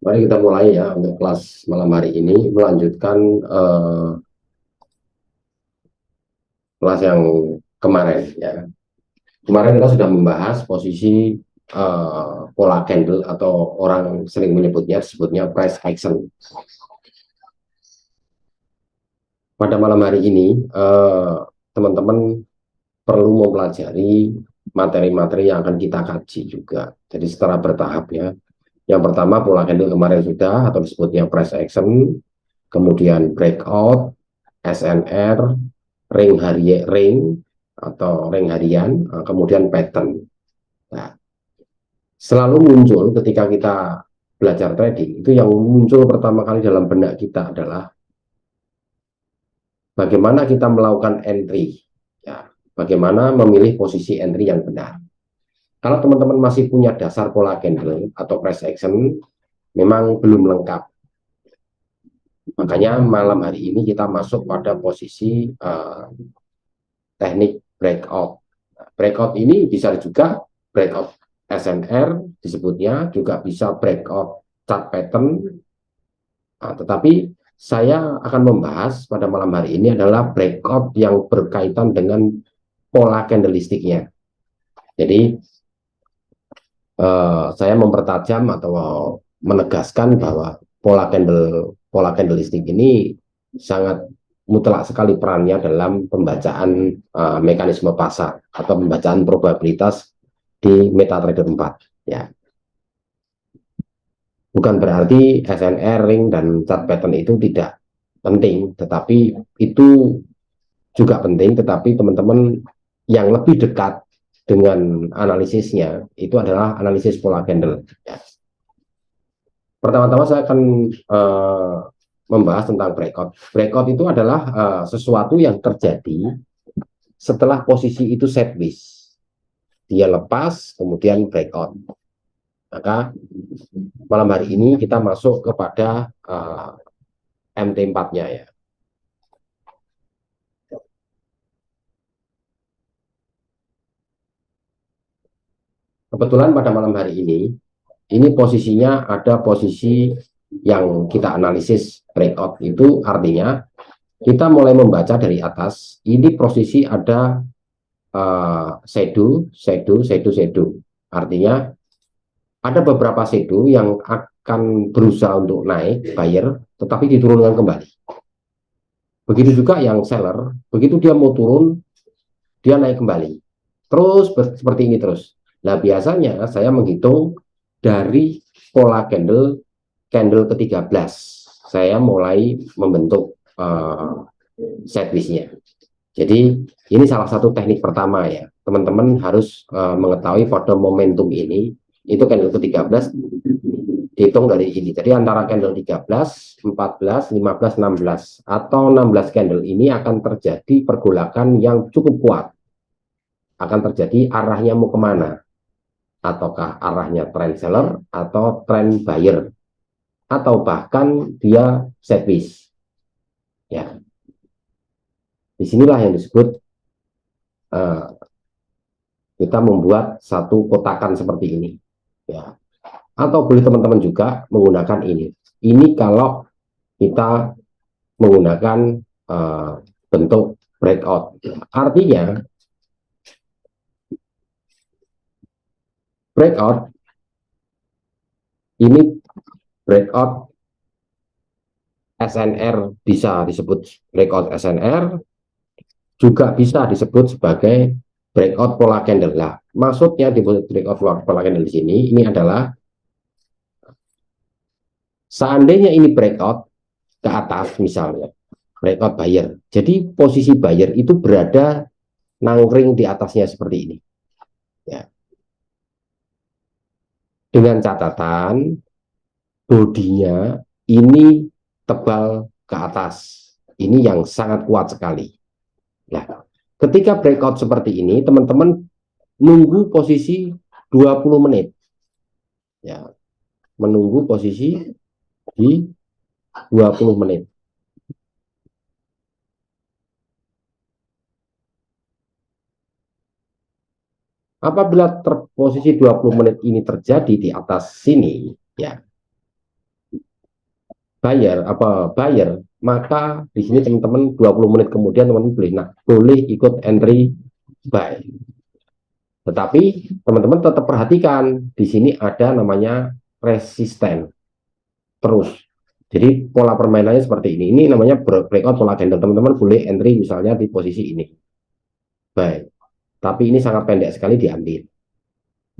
Mari kita mulai ya untuk kelas malam hari ini, melanjutkan kelas yang kemarin ya. Kemarin kita sudah membahas posisi pola candle, atau orang sering disebutnya price action. Pada malam hari ini teman-teman perlu mempelajari materi-materi yang akan kita kaji juga. Jadi secara bertahap ya. Yang pertama, pola candle kemarin sudah, atau disebutnya price action, kemudian breakout, SNR, ring atau ring harian, kemudian pattern. Nah, selalu muncul ketika kita belajar trading, itu yang muncul pertama kali dalam benak kita adalah bagaimana kita melakukan entry, ya, bagaimana memilih posisi entry yang benar. Kalau teman-teman masih punya dasar pola candle atau price action, memang belum lengkap. Makanya malam hari ini kita masuk pada posisi teknik breakout. Breakout ini bisa juga breakout SNR disebutnya, juga bisa breakout chart pattern. Tetapi saya akan membahas pada malam hari ini adalah breakout yang berkaitan dengan pola candlesticknya. Jadi saya mempertajam atau menegaskan bahwa pola candlestick ini sangat mutlak sekali perannya dalam pembacaan mekanisme pasar atau pembacaan probabilitas di MetaTrader 4 ya. Bukan berarti SNR, ring, dan chart pattern itu tidak penting, tetapi itu juga penting, tetapi teman-teman yang lebih dekat dengan analisisnya itu adalah analisis pola candle ya. Pertama-tama saya akan membahas tentang breakout. Breakout itu adalah sesuatu yang terjadi setelah posisi itu sideways. Dia lepas, kemudian breakout. Maka malam hari ini kita masuk kepada MT4-nya ya. Kebetulan pada malam hari ini posisinya ada posisi yang kita analisis breakout, itu artinya kita mulai membaca dari atas. Ini posisi ada shadow. Artinya ada beberapa shadow yang akan berusaha untuk naik buyer, tetapi diturunkan kembali. Begitu juga yang seller, begitu dia mau turun, dia naik kembali. Terus seperti ini terus. Nah, biasanya saya menghitung dari pola candle ke-13. Saya mulai membentuk setwishnya. Jadi ini salah satu teknik pertama ya. Teman-teman harus mengetahui pada momentum ini, itu candle ke-13 dihitung dari ini. Jadi antara candle 13, 14, 15, 16 atau 16 candle ini akan terjadi pergolakan yang cukup kuat. Akan terjadi arahnya mau kemana? Ataukah arahnya trend seller atau trend buyer? Atau bahkan dia sideways. Ya. Disinilah yang disebut kita membuat satu kotakan seperti ini. Ya. Atau boleh teman-teman juga menggunakan ini. Ini kalau kita menggunakan bentuk breakout. Artinya breakout ini breakout SNR, bisa disebut breakout SNR, juga bisa disebut sebagai breakout pola candle. Nah, maksudnya di breakout pola candle di sini ini adalah seandainya ini breakout ke atas misalnya, breakout buyer. Jadi posisi buyer itu berada nangkring di atasnya seperti ini. Ya. Dengan catatan bodinya ini tebal ke atas. Ini yang sangat kuat sekali. Nah, ketika breakout seperti ini, teman-teman nunggu posisi 20 menit. Ya, menunggu posisi di 20 menit. Apabila posisi 20 menit ini terjadi di atas sini, ya, buyer, maka di sini teman-teman 20 menit kemudian teman-teman boleh ikut entry buy. Tetapi teman-teman tetap perhatikan di sini ada namanya resisten terus. Jadi pola permainannya seperti ini. Ini namanya breakout pola candle. Teman-teman boleh entry misalnya di posisi ini. Baik. Tapi ini sangat pendek sekali diambil.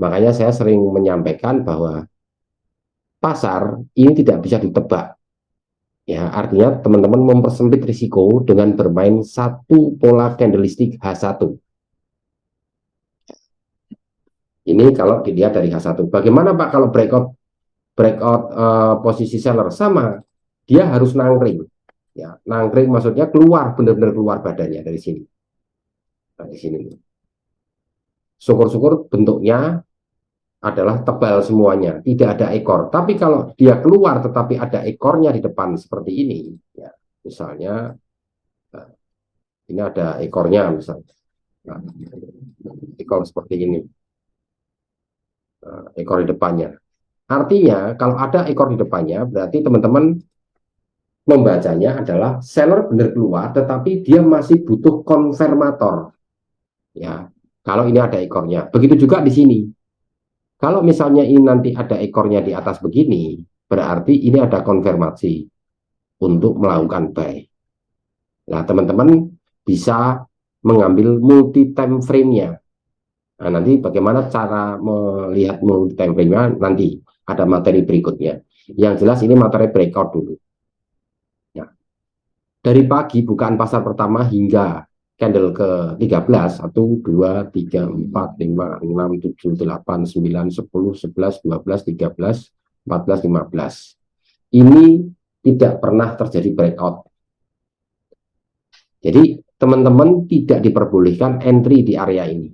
Makanya saya sering menyampaikan bahwa pasar ini tidak bisa ditebak. Ya, artinya teman-teman mempersempit risiko dengan bermain satu pola candlestick H1. Ini kalau dilihat dari H1. Bagaimana Pak kalau breakout posisi seller? Sama, dia harus nangkring. Ya, nangkring maksudnya keluar, benar-benar keluar badannya dari sini. Nah, di sini. Syukur-syukur bentuknya adalah tebal semuanya, tidak ada ekor. Tapi kalau dia keluar tetapi ada ekornya di depan seperti ini, ya, misalnya nah, ini ada ekornya misalnya. Nah, ekor seperti ini, ekor di depannya. Artinya kalau ada ekor di depannya, berarti teman-teman membacanya adalah seller benar keluar, tetapi dia masih butuh konfirmator. Ya, kalau ini ada ekornya. Begitu juga di sini. Kalau misalnya ini nanti ada ekornya di atas begini, berarti ini ada konfirmasi untuk melakukan buy. Nah, teman-teman bisa mengambil multi time frame-nya. Nah, nanti bagaimana cara melihat multi time frame-nya nanti ada materi berikutnya. Yang jelas ini materi breakout dulu. Ya. Dari pagi bukaan pasar pertama hingga candle ke-13, 1, 2, 3, 4, 5, 6, 7, 8, 9, 10, 11, 12, 13, 14, 15. Ini tidak pernah terjadi breakout. Jadi teman-teman tidak diperbolehkan entry di area ini.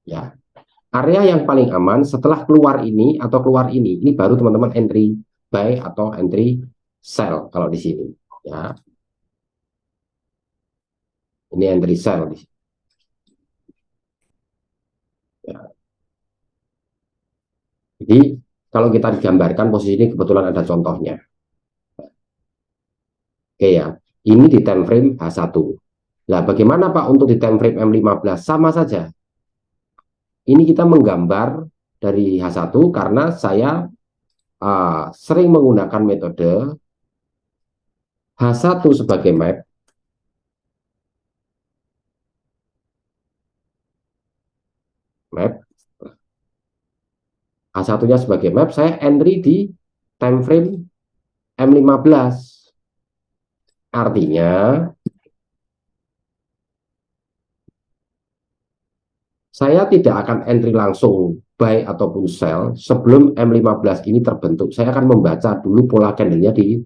Ya, area yang paling aman setelah keluar ini atau keluar ini baru teman-teman entry buy atau entry sell kalau di sini. Ya, ini entry sell di sini. Ya. Jadi kalau kita digambarkan posisi ini kebetulan ada contohnya. Oke ya, ini di time frame H1. Nah, bagaimana Pak untuk di time frame M15? Sama saja. Ini kita menggambar dari H1 karena saya sering menggunakan metode H1 sebagai map, H1-nya sebagai map, saya entry di time frame M15. Artinya saya tidak akan entry langsung buy ataupun sell sebelum M15 ini terbentuk. Saya akan membaca dulu pola candlenya di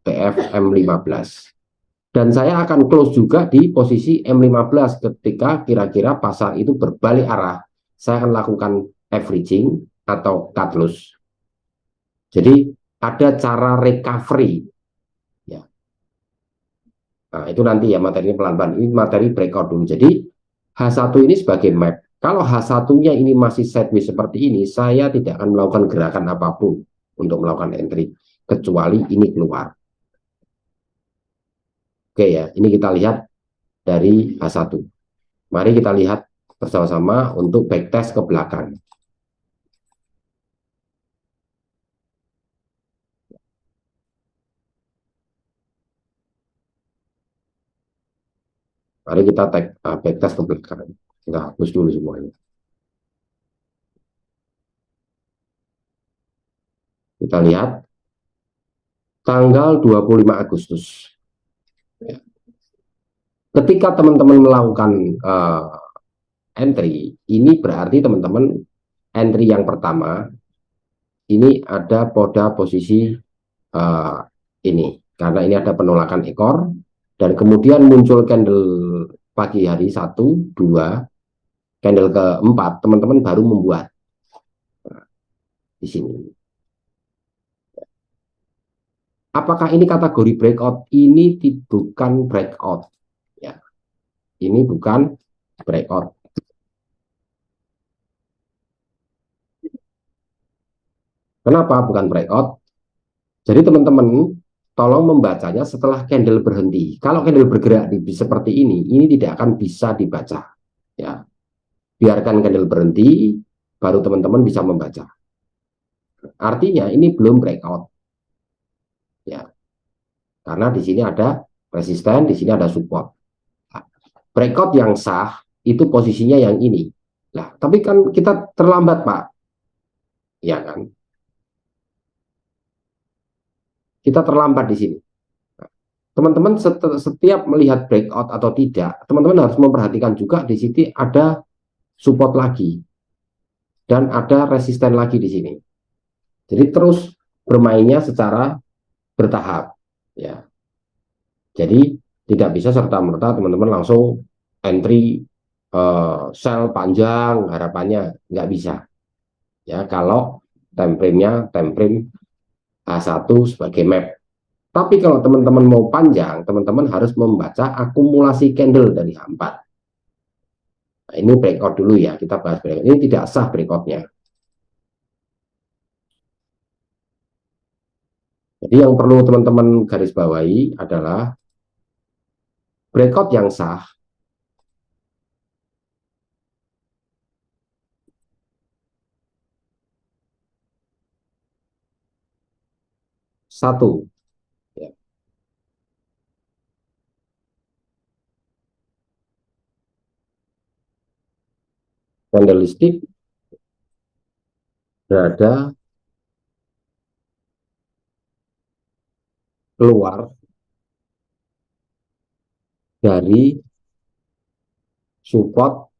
PF M15. Dan saya akan close juga di posisi M15 ketika kira-kira pasar itu berbalik arah. Saya akan lakukan averaging atau cut loss. Jadi ada cara recovery. Ya. Nah, itu nanti ya materinya pelan-pelan. Ini materi breakout dulu. Jadi H1 ini sebagai map. Kalau H1-nya ini masih sideways seperti ini, saya tidak akan melakukan gerakan apapun untuk melakukan entry. Kecuali ini keluar. Oke ya, ini kita lihat dari H1. Mari kita lihat bersama-sama untuk backtest ke belakang. Mari kita backtest ke belakang. Kita hapus dulu semuanya. Kita lihat tanggal 25 Agustus. Ketika teman-teman melakukan entry, ini berarti teman-teman entry yang pertama ini ada pada posisi uh, ini karena ini ada penolakan ekor dan kemudian muncul candle pagi hari 1, 2, candle keempat teman-teman baru membuat di sini. Apakah ini kategori breakout? Ini bukan breakout. Ya, ini bukan breakout. Kenapa bukan breakout? Jadi teman-teman tolong membacanya setelah candle berhenti. Kalau candle bergerak seperti ini tidak akan bisa dibaca. Ya, biarkan candle berhenti, baru teman-teman bisa membaca. Artinya ini belum breakout. Ya, karena di sini ada resisten, di sini ada support. Nah, breakout yang sah itu posisinya yang ini. Nah, tapi kan kita terlambat, Pak. Ya kan? Kita terlambat di sini. Teman-teman setiap melihat breakout atau tidak, teman-teman harus memperhatikan juga di sini ada support lagi dan ada resisten lagi di sini. Jadi terus bermainnya secara bertahap, ya. Jadi tidak bisa serta-merta teman-teman langsung entry sell panjang harapannya nggak bisa, ya. Kalau time frame-nya time frame H1 sebagai map. Tapi kalau teman-teman mau panjang, teman-teman harus membaca akumulasi candle dari H4. Nah, ini breakout dulu ya, kita bahas breakout. Ini tidak sah breakoutnya. Jadi yang perlu teman-teman garis bawahi adalah breakout yang sah. Satu, ya, candlestick berada keluar dari support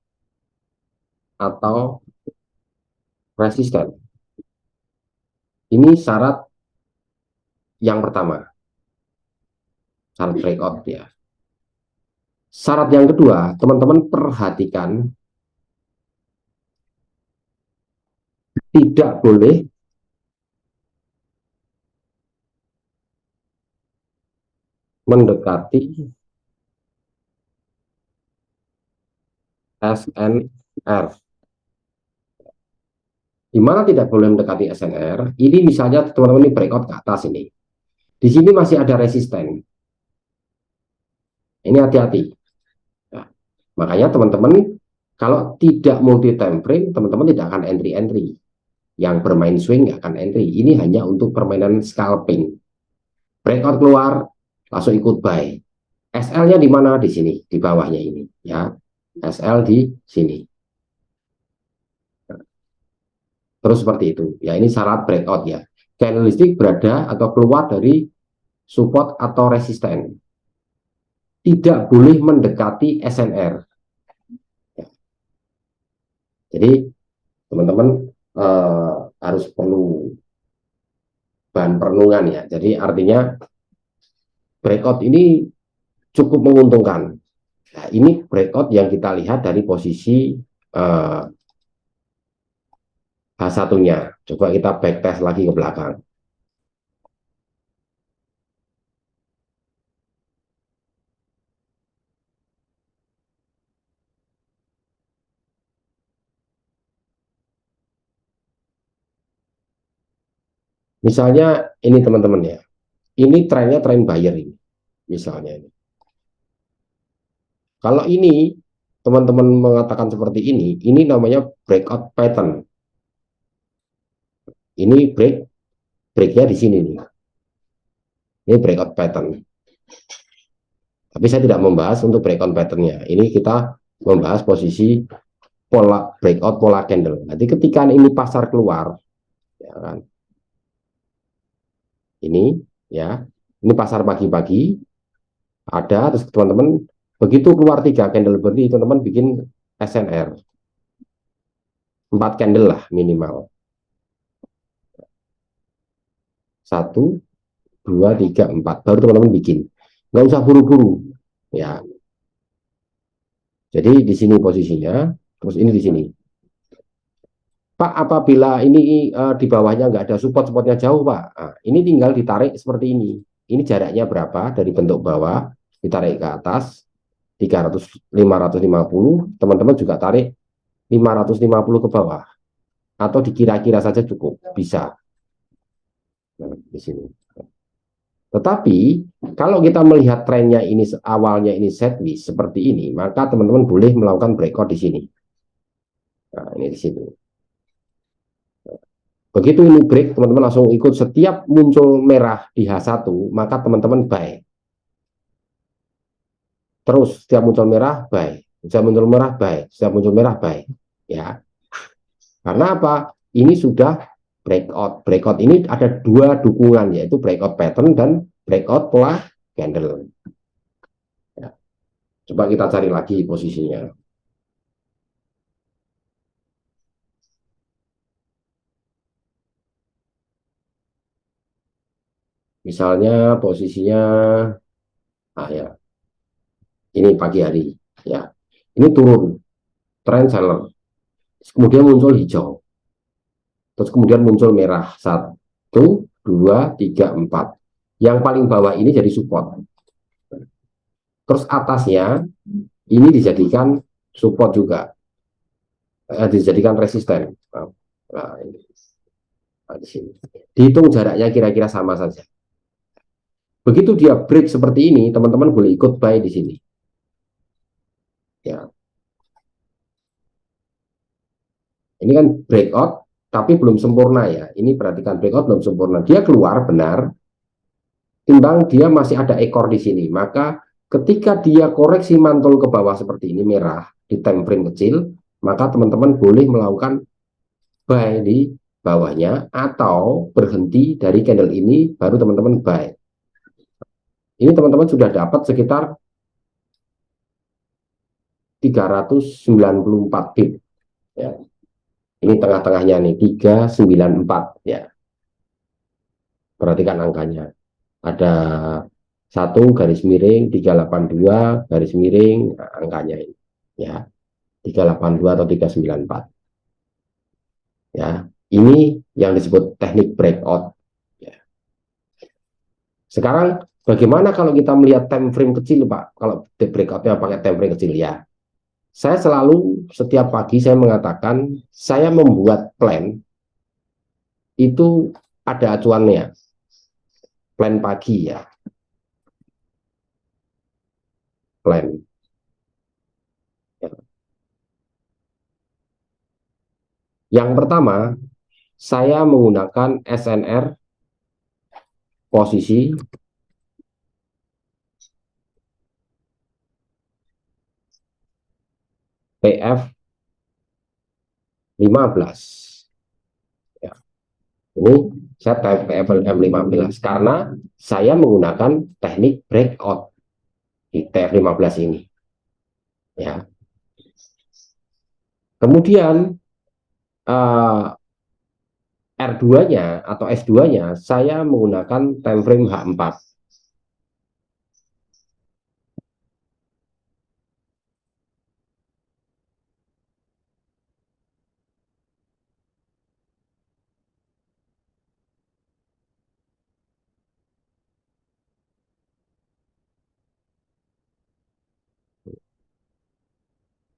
atau resisten. Ini syarat yang pertama, syarat breakout ya. Syarat yang kedua, teman-teman perhatikan tidak boleh mendekati SNR. Di mana tidak boleh mendekati SNR, ini misalnya teman-teman ini breakout ke atas ini. Di sini masih ada resisten. Ini hati-hati. Nah, makanya teman-teman kalau tidak multi time frame, teman-teman tidak akan entry-entry. Yang bermain swing nggak akan entry. Ini hanya untuk permainan scalping. Breakout keluar, langsung ikut buy. SL-nya di mana? Di sini, di bawahnya ini. Ya, SL di sini. Terus seperti itu. Ya, ini syarat breakout ya. Candlestick berada atau keluar dari support atau resisten. Tidak boleh mendekati SNR. Jadi teman-teman harus perlu bahan perenungan ya. Jadi artinya breakout ini cukup menguntungkan. Nah, ini breakout yang kita lihat dari posisi H1-nya. Coba kita backtest lagi ke belakang. Misalnya ini teman-teman ya. Ini trennya tren buyer ini. Misalnya ini. Kalau ini teman-teman mengatakan seperti ini namanya breakout pattern. Ini breaknya di sini nih. Ini breakout pattern. Tapi saya tidak membahas untuk breakout patternnya. Ini kita membahas posisi pola breakout pola candle. Nanti ketika ini pasar keluar, ya kan? Ini ya, ini pasar pagi-pagi ada, terus teman-teman begitu keluar 3 candle berdiri, teman-teman bikin SNR 4 candle lah minimal. 1, 2, 3, 4 baru teman-teman bikin. Nggak usah buru-buru ya. Jadi di sini posisinya, terus ini di sini. Pak, apabila ini di bawahnya nggak ada support-supportnya jauh, Pak. Nah, ini tinggal ditarik seperti ini. Ini jaraknya berapa dari bentuk bawah, ditarik ke atas, 300, 550. Teman-teman juga tarik 550 ke bawah. Atau dikira-kira saja cukup, bisa. Nah, di sini. Tetapi kalau kita melihat trennya ini awalnya ini sideways seperti ini, maka teman-teman boleh melakukan breakout di sini. Nah, ini di sini. Begitu ini break, teman-teman langsung ikut setiap muncul merah di H1, maka teman-teman buy. Terus setiap muncul merah, buy. Setiap muncul merah, buy. Setiap muncul merah, buy. Ya, karena apa? Ini sudah breakout. Breakout ini ada dua dukungan, yaitu breakout pattern dan breakout pola candle. Ya. Coba kita cari lagi posisinya. Misalnya posisinya, ya, ini pagi hari. Ya, ini turun, trend seller. Kemudian muncul hijau. Terus kemudian muncul merah. 1, 2, 3, 4. Yang paling bawah ini jadi support. Terus atasnya ini dijadikan support juga, dijadikan resisten. Nah, ini. Nah, di sini. Dihitung jaraknya kira-kira sama saja. Begitu dia break seperti ini, teman-teman boleh ikut buy di sini. Ya, ini kan breakout, tapi belum sempurna ya. Ini perhatikan breakout belum sempurna. Dia keluar benar, timbang dia masih ada ekor di sini. Maka ketika dia koreksi mantul ke bawah seperti ini merah di time frame kecil, maka teman-teman boleh melakukan buy di bawahnya atau berhenti dari candle ini baru teman-teman buy. Ini teman-teman sudah dapat sekitar 394 pip ya. Ini tengah-tengahnya nih 394 ya. Perhatikan angkanya. Ada 1 garis miring 382 garis miring, nah, angkanya ini ya 382 atau 394 ya. Ini yang disebut teknik breakout ya. Sekarang bagaimana kalau kita melihat time frame kecil Pak? Kalau breakoutnya pakai time frame kecil ya. Saya selalu setiap pagi saya mengatakan saya membuat plan itu ada acuannya. Plan pagi ya. Plan. Yang pertama, saya menggunakan SNR posisi PF 15. Ya, ini saya type PF 15 karena saya menggunakan teknik breakout di TF15 ini. Ya. Kemudian R2-nya atau S2-nya saya menggunakan time frame H4.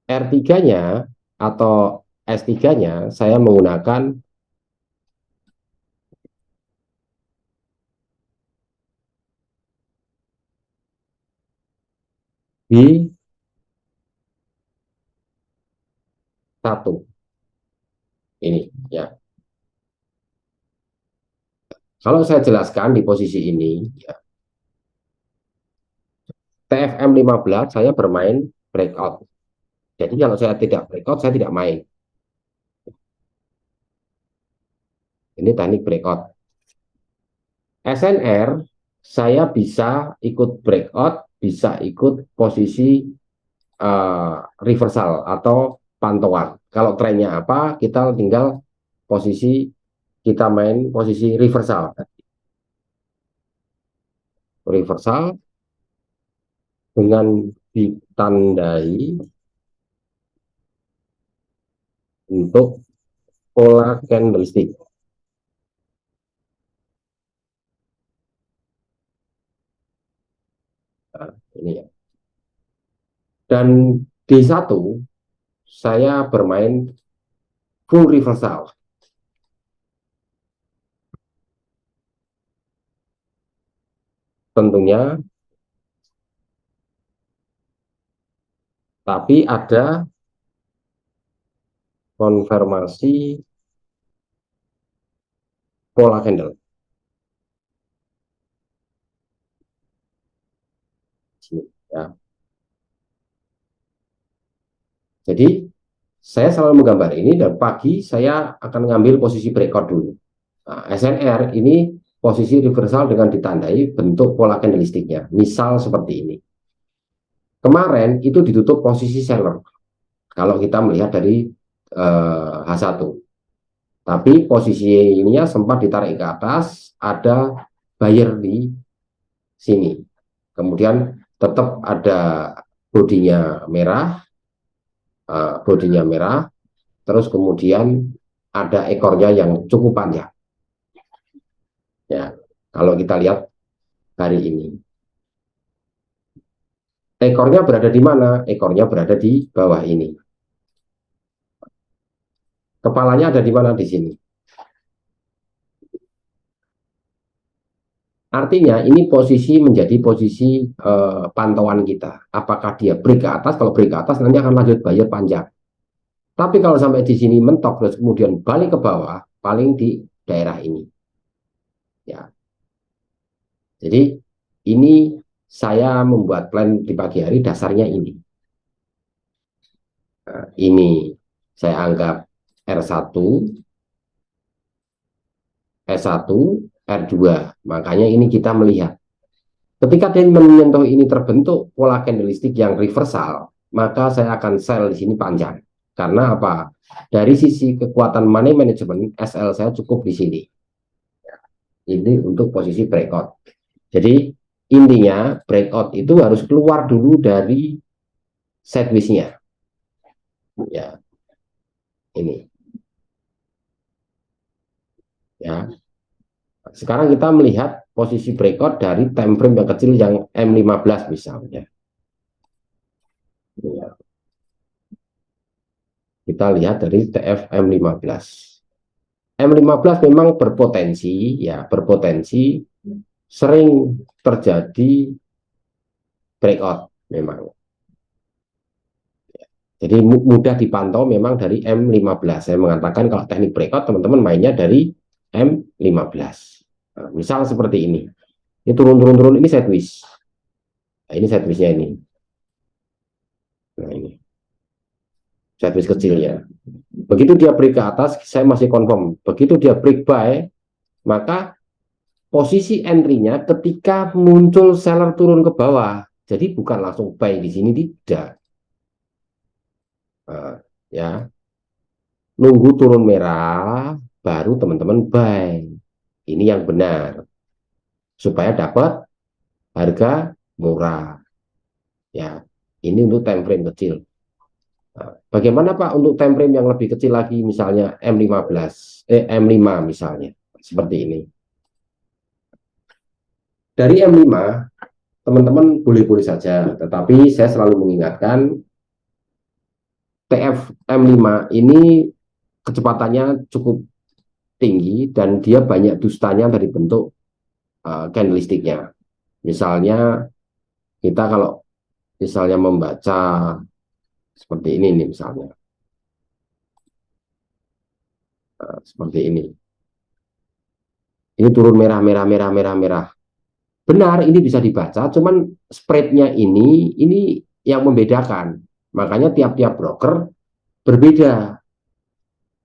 R3-nya atau S3-nya saya menggunakan B1 ini ya. Kalau saya jelaskan di posisi ini ya, TFM 15 saya bermain breakout. Jadi kalau saya tidak breakout saya tidak main. Ini teknik breakout. SNR saya bisa ikut breakout, bisa ikut posisi reversal atau pantauan. Kalau trennya apa, kita tinggal posisi, kita main posisi reversal. Reversal dengan ditandai untuk pola candlestick. Nah, ini ya. Dan D1 saya bermain full reversal. tentunya, tapi ada konfirmasi pola candle. Sini, ya. Jadi saya selalu menggambar ini dan pagi saya akan mengambil posisi breakout dulu. Nah, SNR ini posisi reversal dengan ditandai bentuk pola candlesticknya. Misal seperti ini. Kemarin itu ditutup posisi seller. Kalau kita melihat dari H1. Tapi posisi ininya sempat ditarik ke atas, ada buyer di sini. Kemudian tetap ada bodinya merah, terus kemudian ada ekornya yang cukup panjang. Ya, kalau kita lihat hari ini, ekornya berada di mana? Ekornya berada di bawah ini. Kepalanya ada di mana? Di sini. Artinya ini posisi menjadi posisi pantauan kita. Apakah dia break ke atas? Kalau break ke atas nanti akan lanjut buyer panjang. Tapi kalau sampai di sini mentok terus kemudian balik ke bawah, paling di daerah ini. Ya. Jadi ini saya membuat plan di pagi hari dasarnya ini. Nah, ini saya anggap R1, S1, R2. Makanya ini kita melihat. Ketika dia menyentuh ini terbentuk pola candlestick yang reversal, maka saya akan sell di sini panjang. Karena apa? Dari sisi kekuatan money management, SL saya cukup di sini. Ini untuk posisi breakout. Jadi intinya breakout itu harus keluar dulu dari sideways-nya. Ya, ini. Ya. Sekarang kita melihat posisi breakout dari time frame yang kecil yang M15 misalnya. Ya. Kita lihat dari TF M15. M15 memang berpotensi, ya berpotensi sering terjadi breakout memang. Jadi mudah dipantau memang dari M15. Saya mengatakan kalau teknik breakout teman-teman mainnya dari M15. Nah, misal seperti ini. Ini turun-turun-turun ini sideways. Nah, ini sideways-nya ini. Nah, ini. Sideways kecilnya. Begitu dia break ke atas, saya masih confirm. Begitu dia break buy, maka posisi entry-nya ketika muncul seller turun ke bawah. Jadi bukan langsung buy di sini, tidak. Nah, ya. Nunggu turun merah, baru teman-teman buy. Ini yang benar. Supaya dapat harga murah. Ya, ini untuk time frame kecil. Nah, bagaimana Pak untuk time frame yang lebih kecil lagi, misalnya M5 misalnya, seperti ini. Dari M5, teman-teman boleh-boleh saja, tetapi saya selalu mengingatkan TF M5 ini kecepatannya cukup tinggi dan dia banyak dustanya dari bentuk candlesticknya. Misalnya kita kalau misalnya membaca seperti ini nih misalnya, seperti ini. Ini turun merah, merah, merah, merah, merah. Benar, ini bisa dibaca, cuman spreadnya ini yang membedakan. Makanya tiap-tiap broker berbeda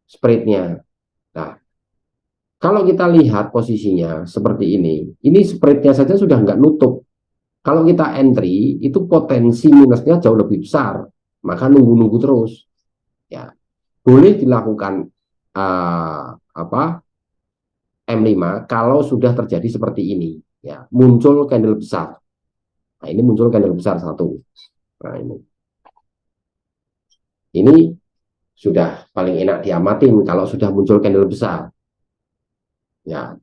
spreadnya. Nah, kalau kita lihat posisinya seperti ini spreadnya saja sudah nggak nutup. Kalau kita entry, itu potensi minusnya jauh lebih besar. Maka nunggu-nunggu terus. Ya, boleh dilakukan apa M5 kalau sudah terjadi seperti ini. Ya, muncul candle besar. Nah, ini muncul candle besar satu. Nah, ini sudah paling enak diamatin kalau sudah muncul candle besar. Ya,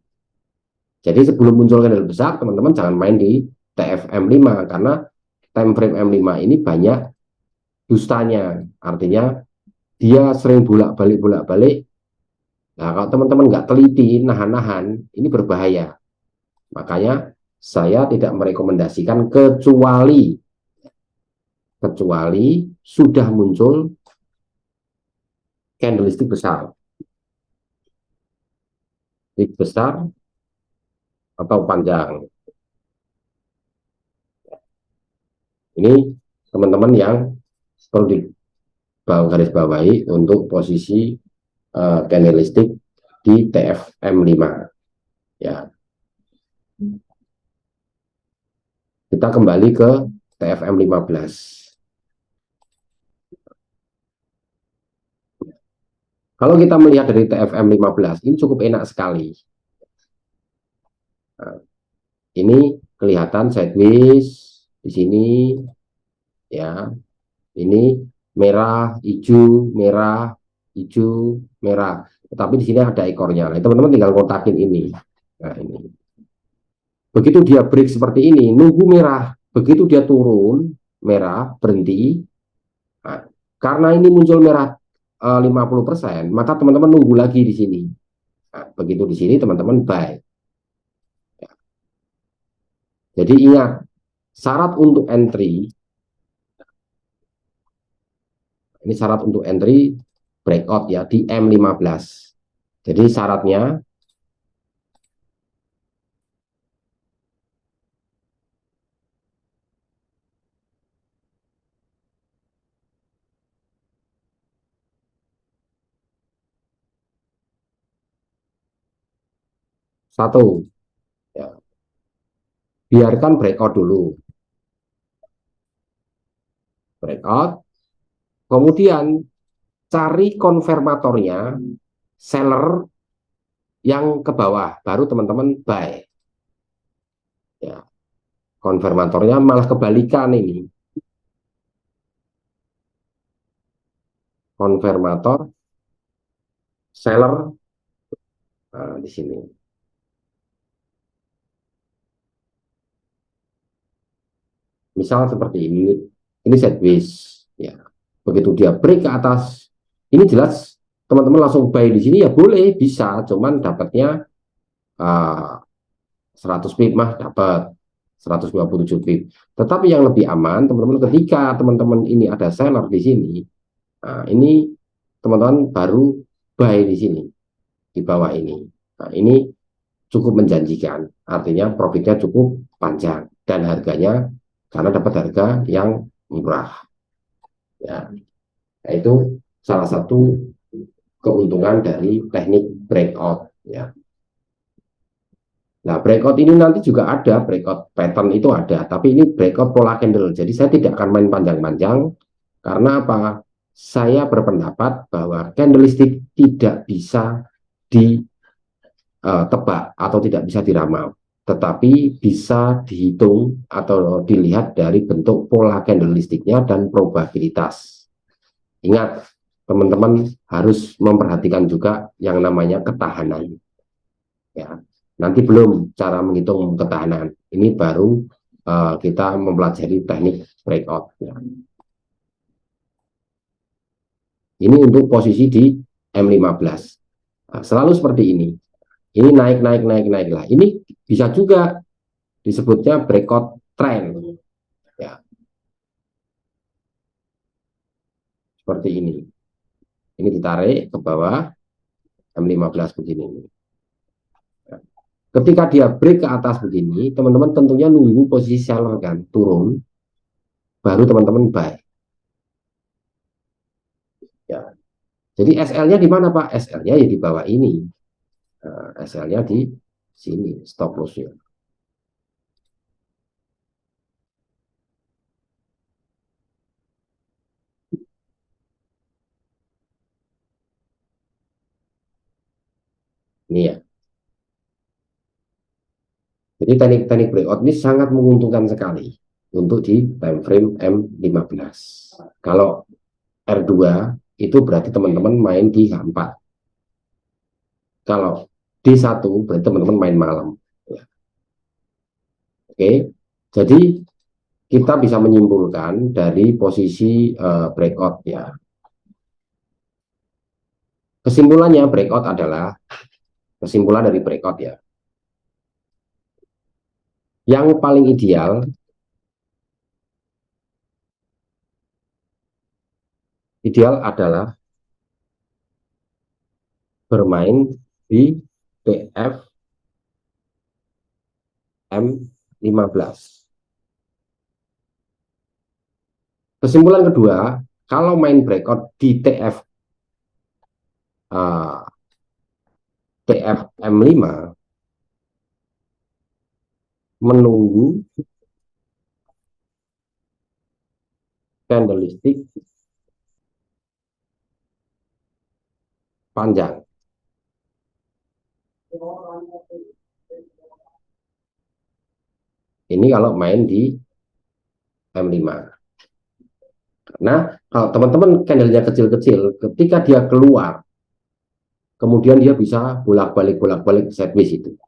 jadi sebelum muncul candle besar, teman-teman jangan main di TFM5 karena time frame M5 ini banyak dustanya. Artinya dia sering bolak-balik. Nah, kalau teman-teman nggak teliti, nahan-nahan, ini berbahaya. Makanya saya tidak merekomendasikan kecuali sudah muncul candlestick besar, wick besar atau panjang. Ini teman-teman yang perlu di garis bawahi untuk posisi candlestick di TFM5 ya. Kita kembali ke TFM 15. Kalau kita melihat dari TFM 15 ini cukup enak sekali. Nah, ini kelihatan sideways di sini ya. Ini merah, hijau, merah, hijau, merah. Tetapi di sini ada ekornya. Nah, teman-teman tinggal kotakin ini. Nah, ini. Begitu dia break seperti ini, nunggu merah. Begitu dia turun, merah, berhenti. Nah, karena ini muncul merah 50%, maka teman-teman nunggu lagi di sini. Nah, begitu di sini teman-teman buy. Jadi ingat, syarat untuk entry, ini syarat untuk entry breakout ya di M15. Jadi syaratnya satu, ya, biarkan breakout dulu. Breakout, kemudian cari konfirmatornya, seller yang ke bawah, baru teman-teman buy. Ya, konfirmatornya malah kebalikan ini. Konfirmator, seller, nah, di sini. Misal seperti ini sideways. Ya, begitu dia break ke atas, ini jelas teman-teman langsung buy di sini ya boleh, bisa, cuman dapatnya 100 pip mah dapat 127 pip. Tetapi yang lebih aman teman-teman ketika teman-teman ini ada seller di sini, nah, ini teman-teman baru buy di sini di bawah ini. Nah, ini cukup menjanjikan, artinya profitnya cukup panjang dan harganya karena dapat harga yang murah. Ya, itu salah satu keuntungan dari teknik breakout. Ya. Nah, breakout ini nanti juga ada, breakout pattern itu ada, tapi ini breakout pola candle. Jadi saya tidak akan main panjang-panjang, karena apa? Saya berpendapat bahwa candlestick tidak bisa ditebak atau tidak bisa diramal, tetapi bisa dihitung atau dilihat dari bentuk pola candlesticknya dan probabilitas. Ingat, teman-teman harus memperhatikan juga yang namanya ketahanan. Ya, nanti belum cara menghitung ketahanan. Ini baru kita mempelajari teknik breakout. Ya. Ini untuk posisi di M15. Nah, selalu seperti ini. Ini naik, naik, naik, naik lah. Ini bisa juga disebutnya breakout trend. Ya, seperti ini. Ini ditarik ke bawah M15 begini. Ya. Ketika dia break ke atas begini, teman-teman tentunya nunggu posisi seller kan turun, baru teman-teman buy. Ya. Jadi SL-nya di mana Pak? SL-nya ya di bawah ini. Nah, SL-nya di sini, stop loss-nya. Ini ya. Jadi teknik-teknik breakout ini sangat menguntungkan sekali untuk di time frame M15. Kalau R2 itu berarti teman-teman main di H4. Kalau D1 berarti teman-teman main malam. Ya. Oke, jadi kita bisa menyimpulkan dari posisi breakout ya. Kesimpulannya breakout adalah kesimpulan dari breakout ya. Yang paling ideal adalah bermain di TFM 15. Kesimpulan kedua, kalau main breakout di TFM 5, menunggu candlestick panjang. Ini kalau main di M5. Karena kalau teman-teman candlenya kecil-kecil, ketika dia keluar, kemudian dia bisa bolak-balik sideways itu.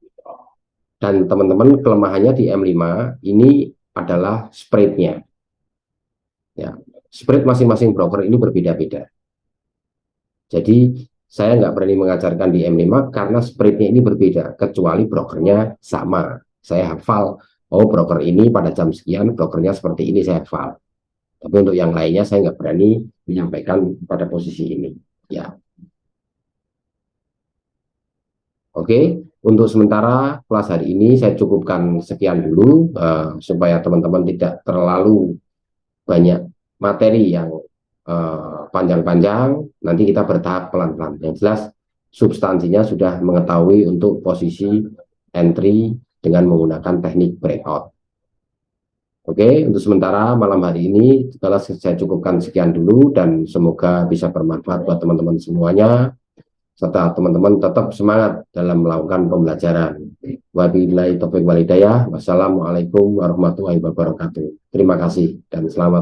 Dan teman-teman kelemahannya di M5 ini adalah spreadnya. Ya, spread masing-masing broker ini berbeda-beda. Jadi saya nggak berani mengajarkan di M5 karena spreadnya ini berbeda, kecuali brokernya sama. Saya hafal, oh broker ini pada jam sekian, brokernya seperti ini, saya hafal. Tapi untuk yang lainnya saya nggak berani menyampaikan pada posisi ini. Ya, oke. Untuk sementara kelas hari ini saya cukupkan sekian dulu, supaya teman-teman tidak terlalu banyak materi yang panjang-panjang. Nanti kita bertahap pelan-pelan. Yang jelas substansinya sudah mengetahui untuk posisi entry dengan menggunakan teknik breakout. Oke, untuk sementara malam hari ini saya cukupkan sekian dulu, dan semoga bisa bermanfaat buat teman-teman semuanya, serta teman-teman tetap semangat dalam melakukan pembelajaran. Wabillahi taufiq walhidayah. Wassalamualaikum warahmatullahi wabarakatuh. Terima kasih dan selamat.